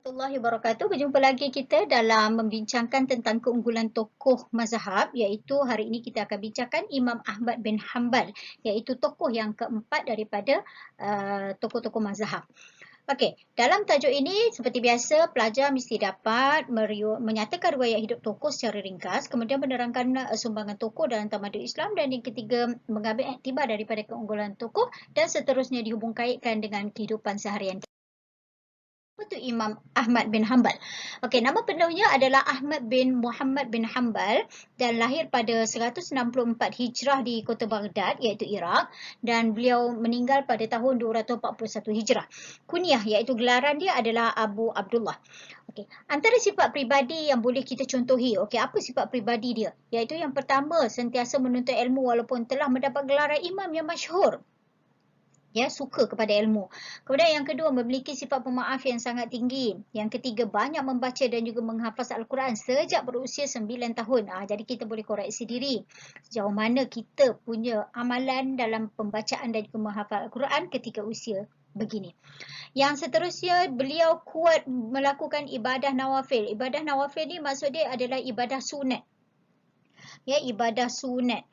Warahmatullahi wabarakatuh. Berjumpa lagi kita dalam membincangkan tentang keunggulan tokoh mazhab, iaitu hari ini kita akan bincangkan Imam Ahmad bin Hanbal, iaitu tokoh yang keempat daripada tokoh-tokoh mazhab. Okey, dalam tajuk ini seperti biasa pelajar mesti dapat menyatakan riwayat hidup tokoh secara ringkas, kemudian menerangkan sumbangan tokoh dalam tamadun Islam, dan yang ketiga mengambil iktibar daripada keunggulan tokoh dan seterusnya dihubung kaitkan dengan kehidupan seharian. Apa tu Imam Ahmad bin Hanbal? Okey, nama penuhnya adalah Ahmad bin Muhammad bin Hanbal dan lahir pada 164 Hijrah di kota Baghdad iaitu Iraq, dan beliau meninggal pada tahun 241 Hijrah. Kunyah iaitu gelaran dia adalah Abu Abdullah. Okey, antara sifat peribadi yang boleh kita contohi, okey, apa sifat peribadi dia? Iaitu yang pertama, sentiasa menuntut ilmu walaupun telah mendapat gelaran imam yang masyhur. Ya, suka kepada ilmu. Kemudian yang kedua, memiliki sifat pemaaf yang sangat tinggi. Yang ketiga, banyak membaca dan juga menghafaz Al-Quran sejak berusia 9 tahun. Jadi kita boleh koreksi diri. Sejauh mana kita punya amalan dalam pembacaan dan juga menghafaz Al-Quran ketika usia begini. Yang seterusnya, beliau kuat melakukan ibadah nawafil. Ibadah nawafil ni maksud dia adalah ibadah sunat. Ya, ibadah sunat.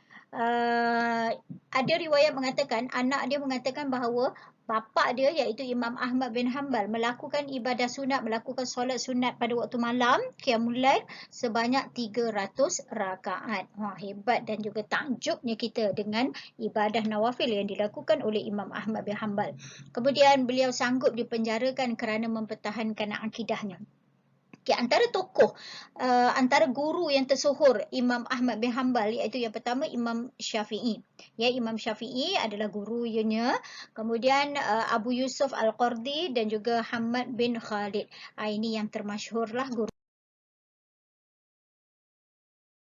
Ada riwayat mengatakan, anak dia mengatakan bahawa bapa dia iaitu Imam Ahmad bin Hanbal melakukan ibadah sunat, melakukan solat sunat pada waktu malam, qiyamul lail sebanyak 300 rakaat. Hebat dan juga takjubnya kita dengan ibadah nawafil yang dilakukan oleh Imam Ahmad bin Hanbal. Kemudian beliau sanggup dipenjarakan kerana mempertahankan akidahnya. Okay, antara tokoh, antara guru yang tersohor Imam Ahmad bin Hanbal iaitu yang pertama Imam Syafi'i. Ya, Imam Syafi'i adalah gurunya. Kemudian Abu Yusuf Al-Qardi dan juga Hamad bin Khalid. Ini yang termasyhurlah guru.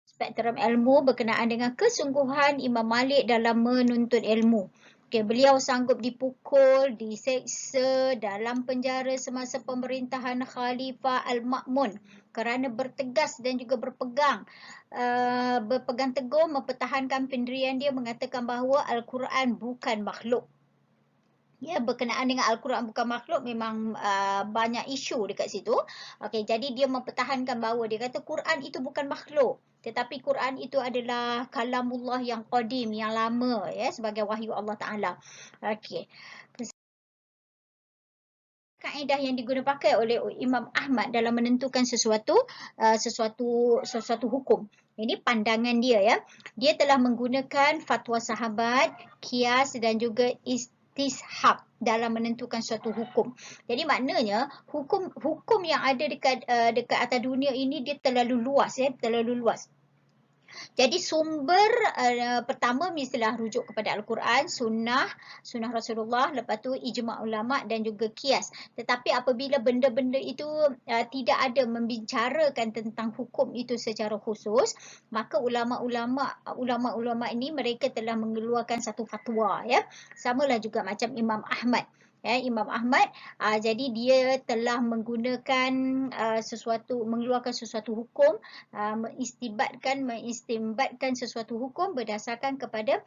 Spektrum ilmu berkenaan dengan kesungguhan Imam Malik dalam menuntut ilmu. Okay, beliau sanggup dipukul, diseksa dalam penjara semasa pemerintahan Khalifah Al-Ma'mun kerana bertegas dan juga berpegang teguh mempertahankan pendirian dia, mengatakan bahawa Al-Quran bukan makhluk. Ya, berkenaan dengan Al-Quran bukan makhluk memang banyak isu dekat situ. Okey, jadi dia mempertahankan bahawa dia kata Quran itu bukan makhluk, tetapi Quran itu adalah kalamullah yang qadim, yang lama, ya, sebagai wahyu Allah Taala. Okey. Kaedah yang digunakan pakai oleh Imam Ahmad dalam menentukan sesuatu hukum. Ini pandangan dia, ya. Dia telah menggunakan fatwa sahabat, kias dan juga istishab dalam menentukan suatu hukum. Jadi maknanya hukum yang ada dekat atas dunia ini dia terlalu luas, ya, terlalu luas. Jadi sumber pertama mestilah rujuk kepada Al-Quran, sunnah Rasulullah, lepas tu ijma' ulama' dan juga kias. Tetapi apabila benda-benda itu tidak ada membicarakan tentang hukum itu secara khusus, maka ulama' ini mereka telah mengeluarkan satu fatwa, ya. Samalah juga macam Imam Ahmad. Ya, Imam Ahmad, jadi dia telah menggunakan mengeluarkan sesuatu hukum, mengistimbatkan sesuatu hukum berdasarkan kepada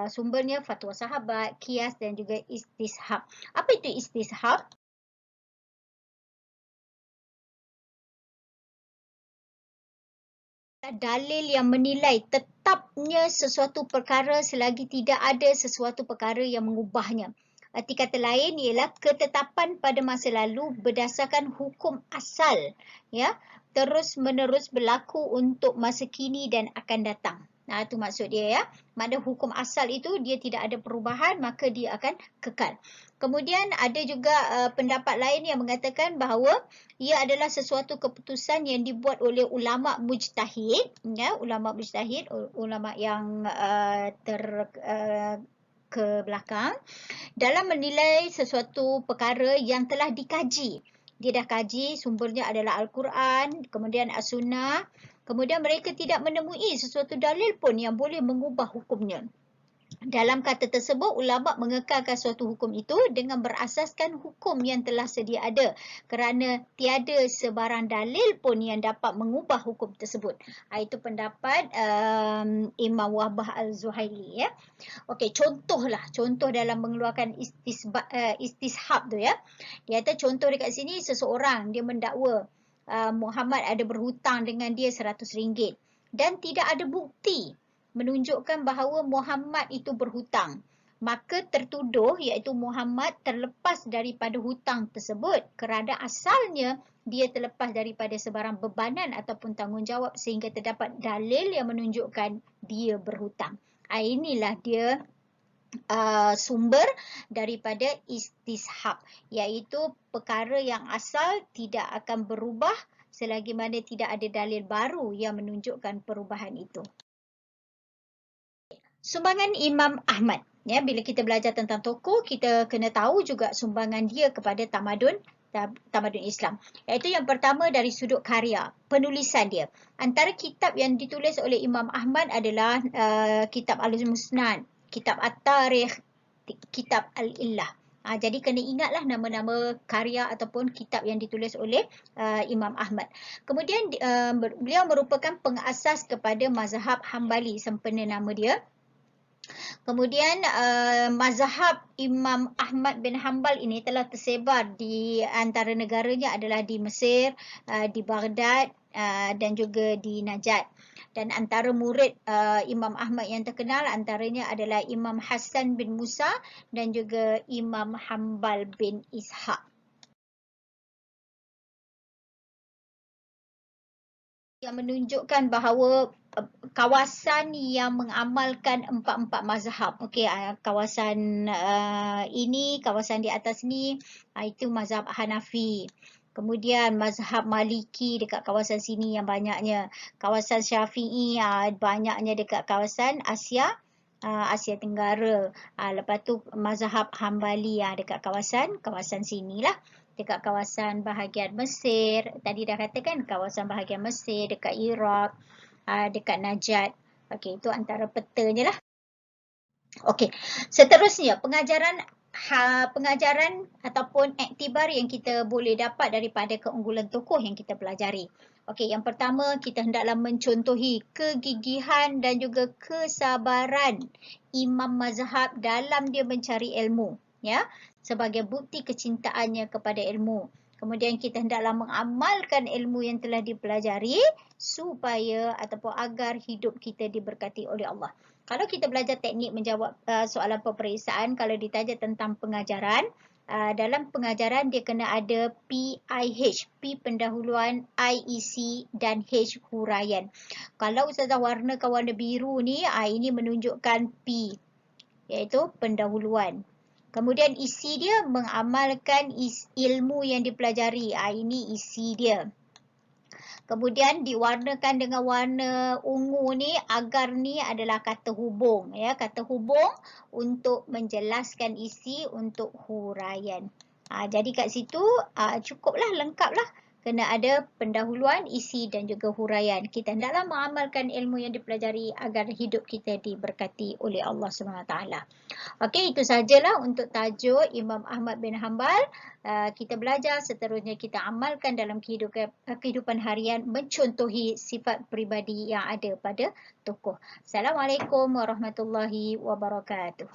sumbernya fatwa sahabat, kias dan juga istishab. Apa itu istishab? Dalil yang menilai tetapnya sesuatu perkara selagi tidak ada sesuatu perkara yang mengubahnya. Arti kata lain ialah ketetapan pada masa lalu berdasarkan hukum asal, ya, terus menerus berlaku untuk masa kini dan akan datang. Itu maksud dia, ya. Makna hukum asal itu dia tidak ada perubahan, maka dia akan kekal. Kemudian ada juga pendapat lain yang mengatakan bahawa ia adalah sesuatu keputusan yang dibuat oleh ulama mujtahid, ya, ulama yang ke belakang dalam menilai sesuatu perkara yang telah dikaji. Dia dah kaji, sumbernya adalah Al-Quran, kemudian As-Sunnah, kemudian mereka tidak menemui sesuatu dalil pun yang boleh mengubah hukumnya. Dalam kata tersebut, ulama mengekalkan suatu hukum itu dengan berasaskan hukum yang telah sedia ada kerana tiada sebarang dalil pun yang dapat mengubah hukum tersebut. Itu pendapat Imam Wahbah Al-Zuhaili, ya. Okey, contoh dalam mengeluarkan istishab tu, ya. Dia kata contoh dekat sini, seseorang dia mendakwa Muhammad ada berhutang dengan dia RM100 dan tidak ada bukti menunjukkan bahawa Muhammad itu berhutang. Maka tertuduh iaitu Muhammad terlepas daripada hutang tersebut kerana asalnya dia terlepas daripada sebarang bebanan ataupun tanggungjawab sehingga terdapat dalil yang menunjukkan dia berhutang. Inilah dia sumber daripada istishab, iaitu perkara yang asal tidak akan berubah selagi mana tidak ada dalil baru yang menunjukkan perubahan itu. Sumbangan Imam Ahmad. Ya, bila kita belajar tentang tokoh, kita kena tahu juga sumbangan dia kepada tamadun Islam. Iaitu yang pertama dari sudut karya, penulisan dia. Antara kitab yang ditulis oleh Imam Ahmad adalah kitab Al-Musnad, kitab At-Tarikh, kitab Al-Illah. Jadi kena ingatlah nama-nama karya ataupun kitab yang ditulis oleh Imam Ahmad. Kemudian beliau merupakan pengasas kepada mazhab Hambali, sempena nama dia. Kemudian mazhab Imam Ahmad bin Hanbal ini telah tersebar di antara negaranya adalah di Mesir, di Baghdad dan juga di Najat. Dan antara murid Imam Ahmad yang terkenal antaranya adalah Imam Hasan bin Musa dan juga Imam Hanbal bin Ishaq. Yang menunjukkan bahawa kawasan yang mengamalkan empat-empat mazhab. Okey, kawasan ini, kawasan di atas ni, itu mazhab Hanafi. Kemudian mazhab Maliki dekat kawasan sini yang banyaknya. Kawasan Syafi'i banyaknya dekat kawasan Asia Tenggara. Lepas tu mazhab Hambali dekat kawasan sinilah. Dekat kawasan bahagian Mesir, tadi dah katakan kawasan bahagian Mesir, dekat Iraq, dekat Najat. Okey, itu antara petanya lah. Okey, seterusnya pengajaran ataupun iktibar yang kita boleh dapat daripada keunggulan tokoh yang kita pelajari. Okey, yang pertama kita hendaklah mencontohi kegigihan dan juga kesabaran imam mazhab dalam dia mencari ilmu, ya, sebagai bukti kecintaannya kepada ilmu. Kemudian kita hendaklah mengamalkan ilmu yang telah dipelajari supaya ataupun agar hidup kita diberkati oleh Allah. Kalau kita belajar teknik menjawab soalan peperiksaan, kalau ditanya tentang pengajaran, dalam pengajaran dia kena ada PIH, P pendahuluan, IEC dan H huraian. Kalau Ustazah warnakan warna biru ni, ini menunjukkan P, iaitu pendahuluan. Kemudian isi dia mengamalkan ilmu yang dipelajari. Ini isi dia. Kemudian diwarnakan dengan warna ungu ni, agar ni adalah kata hubung. Ya, kata hubung untuk menjelaskan isi untuk huraian. Jadi kat situ cukuplah, lengkaplah. Kena ada pendahuluan, isi dan juga huraian. Kita hendaklah mengamalkan ilmu yang dipelajari agar hidup kita diberkati oleh Allah SWT. Okey, itu sajalah untuk tajuk Imam Ahmad bin Hanbal. Kita belajar, seterusnya kita amalkan dalam kehidupan harian, mencontohi sifat peribadi yang ada pada tokoh. Assalamualaikum warahmatullahi wabarakatuh.